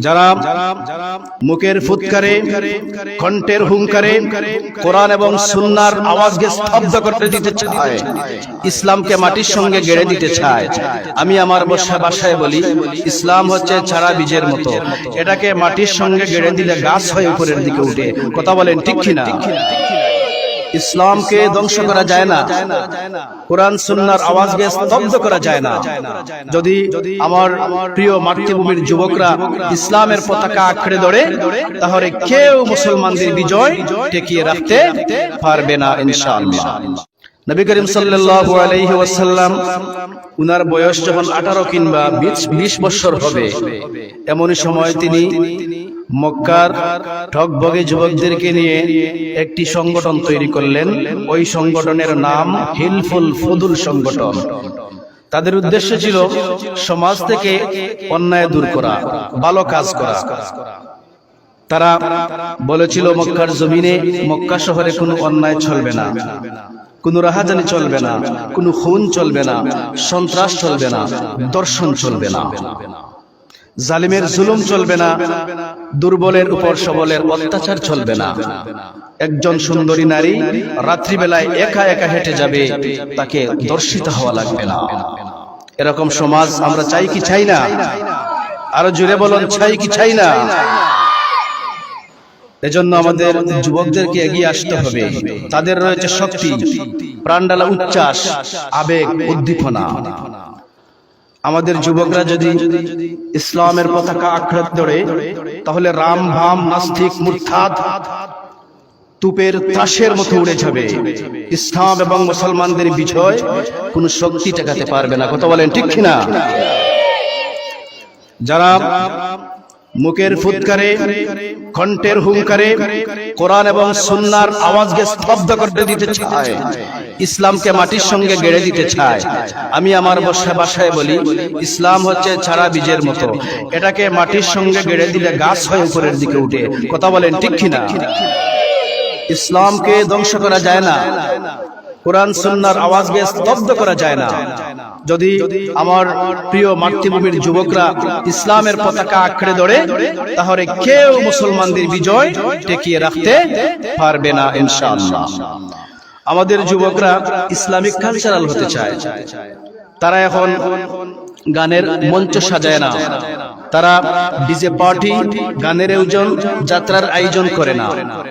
যারা মুখের ফুৎকারে কণ্ঠের হুঙ্কারে কোরআন এবং সুন্নাহর আওয়াজকে স্তব্ধ করতে দিতে চায়, ইসলামকে মাটির সঙ্গে গেড়ে দিতে চায়। আমি আমার ভাষায় বলি, ইসলাম হচ্ছে ছাড়া বীজের মতো, এটাকে মাটির সঙ্গে গেড়ে দিলে গাছ হয়ে উপরের দিকে উঠে। কথা বলেন ঠিক কিনা? ইসলামকে ধ্বংস করা যায় না, কোরআন সুন্নাহর আওয়াজকে স্তব্ধ করা যায় না। যদি আমার প্রিয় মাতৃভূমির যুবকরা ইসলামের পতাকা আঁকড়ে ধরে, তাহলে কেউ মুসলমানদের বিজয় ঠেকিয়ে রাখতে পারবে না ইনশাআল্লাহ। নবী করিম সাল্লাল্লাহু আলাইহি ওয়াসাল্লাম, উনার বয়স যখন 18 কিংবা 20 বছর হবে, এমন সময় তিনি মক্কার ঠকবগে যুবকদেরকে নিয়ে একটি সংগঠন তৈরি করলেন। ওই সংগঠনের নাম হিলফুল ফুদুল সংগঠন। তাদের উদ্দেশ্য ছিল সমাজ থেকে অন্যায় দূর করা, ভালো কাজ করা। তারা বলেছিল মক্কার জমিনে, মক্কা শহরে কোনো অন্যায় চলবে না, কোনো রাহাজানি চলবে না, কোনো খুন চলবে না, সন্ত্রাস চলবে না, দর্শন চলবে না, জালিমের জুলুম চলবে না, দুর্বলের উপর সবলের অত্যাচার চলবে না। একজন সুন্দরী নারী রাত্রিবেলায় একা একা হেঁটে যাবে, তাকে দর্শিত হওয়া লাগবে না। এরকম সমাজ আমরা চাই কি চাই না? আরো জোরে বলুন, চাই কি চাই না? এজন্য আমাদের যুবকদেরকে এগিয়ে আসতে হবে। তাদের রয়েছে শক্তি, প্রাণঢালা উচ্ছ্বাস, আবেগ, উদ্দীপনা। আমাদের যুবকরা যদি ইসলামের পতাকা আঁকড়ে ধরে, তাহলে রাম ভাম নাস্তিক মুরতাদ তুপের ত্রাসের মতো উড়ে যাবে। ইসলাম এবং মুসলমানদের বিজয় কোন শক্তি ঠেকাতে পারবে না। কথা বলেন ঠিক কিনা? যারা মুখের ফুৎকারে কণ্ঠের হুঙ্কারে কোরআন এবং সুন্নাহর আওয়াজকে স্তব্ধ করতে দিতে চায়, ইসলামকে মাটির সঙ্গে গেড়ে দিতে চায়, আমি আমার ভাষায় বলি, ইসলাম হচ্ছে ছাড়া বীজের মতো, এটাকে মাটির সঙ্গে গেড়ে দিলে গাছ হয়ে উপরের দিকে উঠে। কথা বলেন ঠিক কিনা? ইসলামকে ধ্বংস করা যায় না, কোরআন সুন্নাহর আওয়াজকে স্তব্ধ করা যায় না। যদি আমার প্রিয় মাতৃভূমির যুবকরা ইসলামের পতাকা আঁকড়ে ধরে, তাহলে কেউ মুসলমানদের বিজয় ঠেকিয়ে রাখতে পারবে না ইনশাআল্লাহ। আমাদের যুবকরা ইসলামিক কালচারাল হতে চায়। তারা এখন গানের মঞ্চ সাজায় না, তারা ডিজে পার্টি, গানের আয়োজন, যাত্রার আয়োজন করে না।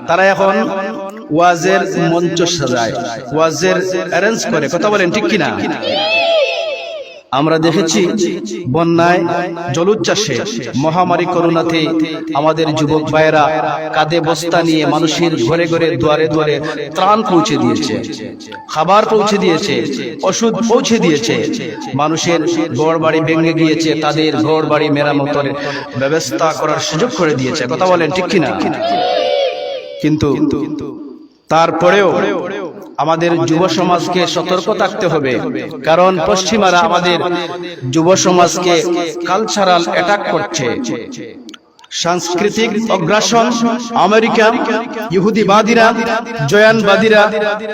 তারা এখন ওয়াজের মঞ্চ সাজায়, ওয়াজের অ্যারেঞ্জ করে। কথা বলেন ঠিক কিনা? আমরা দেখেছি বন্যায়, জলোচ্ছ্বাসে, মহামারী করোনাতে আমাদের যুবক ভাইয়েরা কাঁধে বস্তা নিয়ে মানুষের ঘরে ঘরে দুয়ারে দুয়ারে ত্রাণ পৌঁছে দিয়েছে, খাবার পৌঁছে দিয়েছে, ওষুধ পৌঁছে দিয়েছে। মানুষের ঘর বাড়ি ভেঙে গিয়েছে, তাদের ঘর বাড়ি মেরামতের ব্যবস্থা করার সুযোগ করে দিয়েছে। কথা বলেন ঠিক কিনা? কিন্তু তারপরেও আমাদের যুব সমাজকে সতর্ক থাকতে হবে, কারণ পশ্চিমারা আমাদের যুব সমাজকে কালচারাল অ্যাটাক করছে। সাংস্কৃতিক অগ্রাসন, আমেরিকা, ইহুদিবাদীরা, জয়ানবাদীরা,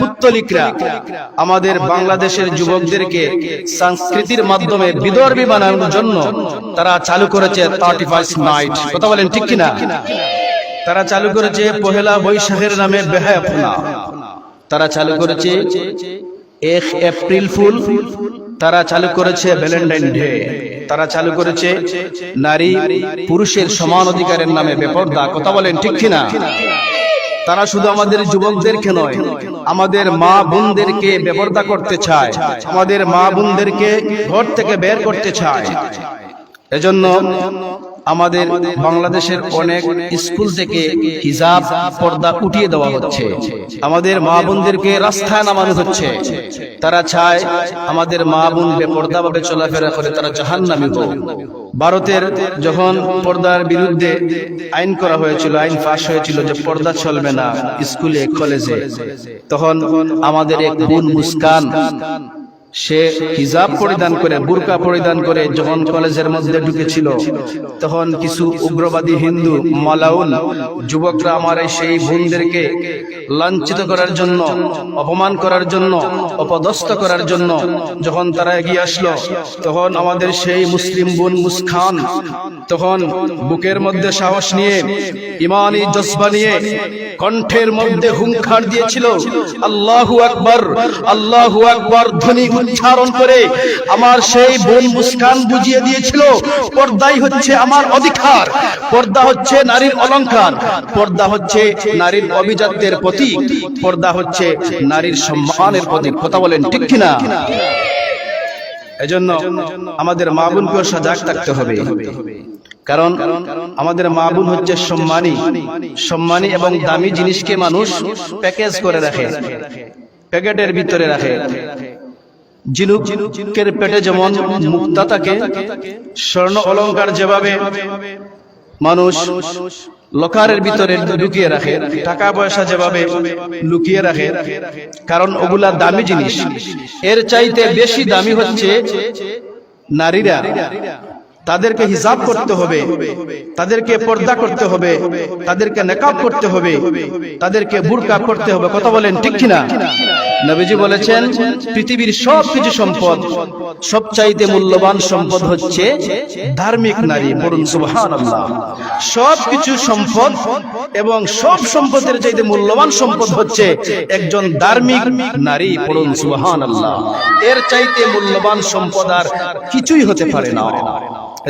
পুত্তলিকরা আমাদের বাংলাদেশের যুবকদেরকে সংস্কৃতির মাধ্যমে বিধর্মী বানানোর জন্য তারা চালু করেছে 35 নাইট। কথা বলেন ঠিক কিনা? তারা চালু করেছে পহেলা বৈশাখের নামে বেহায়াপনা, তারা চালু করেছে 1 এপ্রিল ফুল, তারা চালু করেছে ভ্যালেন্টাইন ডে, তারা চালু করেছে নারী পুরুষের সমান অধিকারের নামে বেপরদা। কথা বলেন ঠিক কিনা? তারা শুধু আমাদের যুবকদেরকে নয়, আমাদের মা বোনদেরকে বেপরদা করতে চায়, আমাদের মা বোনদেরকে ঘর থেকে বের করতে চায়। এজন্য আমাদের বাংলাদেশের অনেক স্কুল থেকে হিজাব, পর্দা উঠিয়ে দেওয়া হচ্ছে, আমাদের মা বোনদেরকে রাস্তায় নামানো হচ্ছে। তারা চায় আমাদের মা বোন বেপর্দা ভাবে চলাফেরা করে তারা জাহান্নামী হোক। ভারতের যখন পর্দার বিরুদ্ধে আইন করা হয়েছিল, আইন পাস হয়েছিল যে পর্দা চলবে না স্কুলে কলেজে, তখন আমাদের এক বোন মুস্কান সে হিজাব পরিধান করে বুরকা পরিধান করে যখন কলেজের মধ্যে ঢুকেছিল তখন কিছু উগ্রবাদী হিন্দু মালাউল যুবকরা আমার সেই বোনদেরকে লাঞ্ছিত করার জন্য, অপমান করার জন্য, অপদস্থ করার জন্য যখন তারা এগিয়ে আসলো, তখন আমাদের সেই মুসলিম বোন মুস্কান তখন বুকের মধ্যে সাহস নিয়ে, ইমানি জজবা নিয়ে, কণ্ঠের মধ্যে হুঙ্কার দিয়েছিল, আল্লাহু আকবার, আল্লাহু আকবার ধ্বনি উচ্চারণ করে আমার সেই বোন মুস্কান বুঝিয়ে দিয়েছিল পর্দাই হচ্ছে আমার অধিকার, পর্দা হচ্ছে নারীর অলংকার, পর্দা হচ্ছে নারীর অভিজাত্যের প্রতীক, পর্দা হচ্ছে নারীর সম্মানের প্রতীক। কথা বলেন ঠিক কিনা? এজন্য আমাদের মা বোনকে সজাগ থাকতে হবে, কারণ আমাদের মা বোন হচ্ছে সম্মানী এবং দামি জিনিসকে মানুষ প্যাকেজ করে রাখে, প্যাকেটের ভিতরে রাখে। ঝিনুকের পেটে যেমন মুক্তা থাকে, স্বর্ণ অলংকার যেভাবে মানুষ লকারের ভিতরে লুকিয়ে রাখে, টাকা পয়সা যেভাবে লুকিয়ে রাখে, কারণ ওগুলা দামি জিনিস। এর চাইতে বেশি দামি হচ্ছে নারীরা। তাদেরকে হিজাব করতে হবে, তাদেরকে পর্দা করতে হবে, তাদেরকে নেকাব করতে হবে, তাদেরকে বুরকা করতে হবে। কথা বলেন ঠিক কিনা? নবীজি বলেছেন পৃথিবীর সবকিছু সম্পদ, সবচাইতে মূল্যবান সম্পদ হচ্ছে ধার্মিক নারী। পড়ুন সুবহানাল্লাহ। সবকিছু সম্পদ এবং সব সম্পদের চাইতে মূল্যবান সম্পদ হচ্ছে একজন ধার্মিক নারী। পড়ুন সুবহানাল্লাহ। এর চাইতে মূল্যবান সম্পদ আর কিছুই হতে পারে না।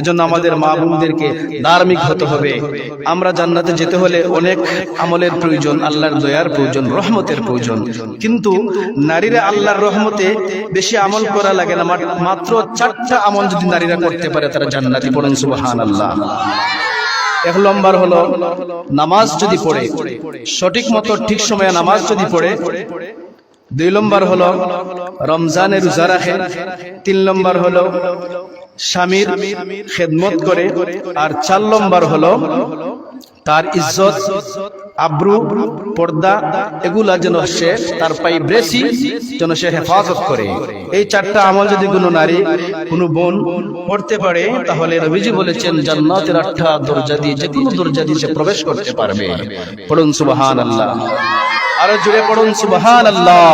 এজন্য আমাদের মা বোনদেরকে ধার্মিক হতে হবে। আমরা জান্নাতে যেতে হলে অনেক আমলের প্রয়োজন, আল্লাহর দয়ার প্রয়োজন, রহমতের প্রয়োজন। কিন্তু নারীরা আল্লাহর রহমতে বেশি আমল করা লাগে না, মাত্র 4টা আমল যদি নারীরা করতে পারে তারা জান্নাতি। পড়ুন সুবহানাল্লাহ। 1 নম্বর হলো নামাজ যদি পড়ে, সঠিক মতো ঠিক সময়ে নামাজ যদি পড়ে। 2 নম্বর হলো রমজানের রোজা রাখে। 3 নম্বর হলো স্বামীর খেদমত করে। আর 4 নম্বর হলো তার ইজ্জত, আব্রু, পর্দা এগুলা যেন সে তার প্রাইভেসি যেন সে হেফাজত করে। এই 4টা আমল যদি কোনো নারী, কোনো বোন পড়তে পারে, তাহলে নবীজি বলেছেন জান্নাতের 8টা দরজা দিয়ে যে কোনো দরজা দিয়ে সে প্রবেশ করতে পারবে। পড়ুন সুবহানাল্লাহ। আরো জোরে পড়ুন সুবহানাল্লাহ।